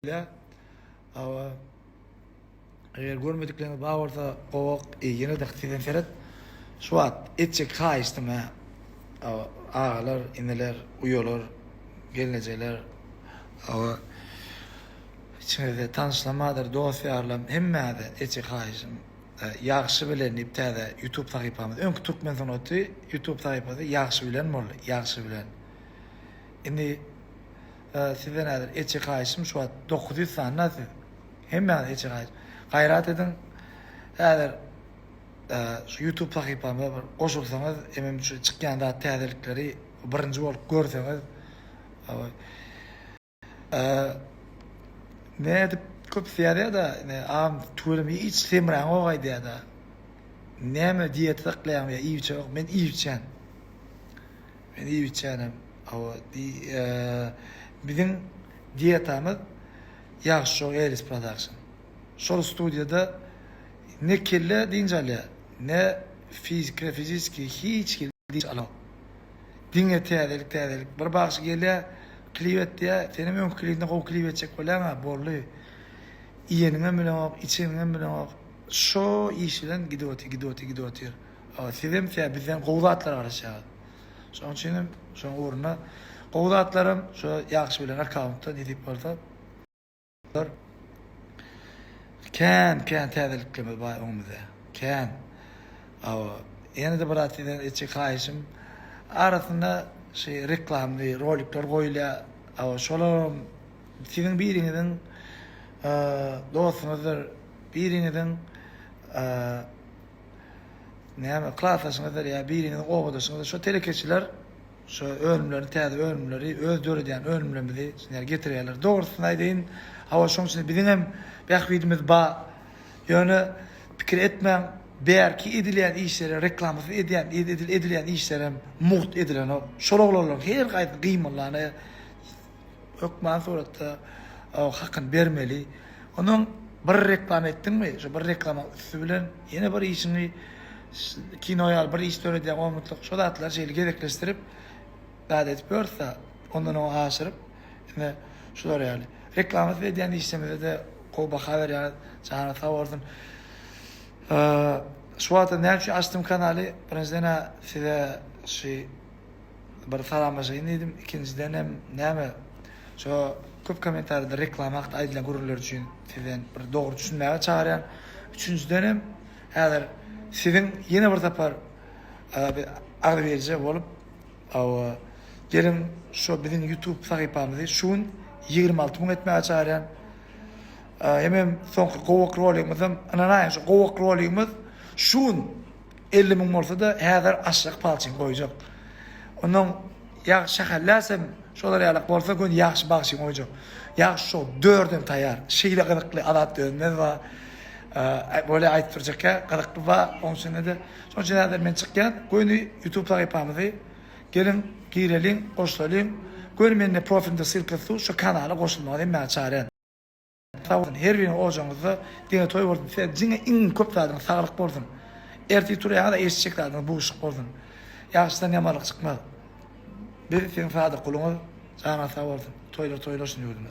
Ya, ama eğer görmediklerini bağırsa kovak yine de htiden feret. Şu an etçek kayıştım ha. Ağalar, ineler, uyolar, gelineceler. Ama içine de tanışlamadır, dost yarlam, hemme de etçek kayıştım. Yaxşı bilen iptede YouTube takipamız. Önkü Türkmen sanatı YouTube takipamız yaxşı bilen mol, yaxşı bilen. Indi size nedir? Etçek kayıştım şu an 900 tane nasıl? Hemme de etçek kayıştım. Gayrat edin. Eğer şu YouTube takipamda bir koşulsanız, emem şu çıkkanda täzelikleri birinci bolup görseniz, ne edip köp siyade da am tuğulum hiç semran o gaydı da. Neme diyet taklayan ya iyi çok men iyi içen. Men iyi içenim. Ama bizim diyetamız yaxşı Elis Production. Şol stüdyoda ne kelle dincale ne fiziki hiç kelle alo. Dinle täzelik bir baxşı gele klivet diye senin ön klivinde o klivet çek bolama bollu. İyenine bilen içine bilen şo işlen gidiyor. Ama sizem ise bizden qowlatlar araşağı. Şonun için şon uğruna qowlatlarım şu yaxşı bilen account'ta edip barda. Kan täzelikle bay omuzda. Kan. Ama yine de biratiden etçi kayışım arasında reklamlı rolikler koyla ama şolum sizin birinizin dostunuzdur birinizin näme klasasınızdır ya birinizin oğudasınızdır şu telekeçiler şu ölümleri özdürü diyen ölümlerimizi sinir getiriyorlar doğrusunu aydeyin hava şunun için bizim hem bekvidimiz ba yönü fikir etmem belki edilen işlere reklamı edilen işlere muht edilen o şologlarlar her kaydı kıymalarına ökman suratda hakkın vermeli. Onun bir reklam ettin mi? Şu bir reklama üstü bilen yine bir işini kinoya bir iş öyle diye o mutlak şu datlar şeyli gerekleştirip adet görse ondan o aşırıp yine şular yani reklamı edilen işlemede de o bakaver yani sana savordun. Şu anda ne şu açtım kanalı birinciden size bir salamasını dedim ikinciden hem neme şu köp komentarda reklam haqda aydilan görürler için sizden bir doğru düşünmeye çağıran üçüncüden hem eğer sizin yine bir tapar ağır verici olup gelin şu bizim YouTube sayfamızı şun 26 bin etmeye çağıran hemen son kovak rolümüzüm ananayın şu kovak rolümüz şun 50 bin olsa da hazır aşağı palçın koyacak. Onun yaxşı hallasam şolar yalak bolsa gün yaxşı baxşın koyacak. Yaxşı şu 4'üm tayar. Şeyle qırıqlı adat dönmez va böyle ayıp duracak ya qırıqlı va onun için de son için men çıkkan günü YouTube sayfamızı gelin girelim qoşulalım. Görmenle profilimde silkası şu kanala qoşulmağı demeye çağıran. Her birini olacağınızda dine toy vurdum. Cine in köp tadın sağlık bolsun. Erti turaya da eşçeklerden bu ışık bolsun. Yaxşıdan yamalık çıkmaz. Bir senin fayda kulunu sana sağ olsun. Toylar şunu yurdum.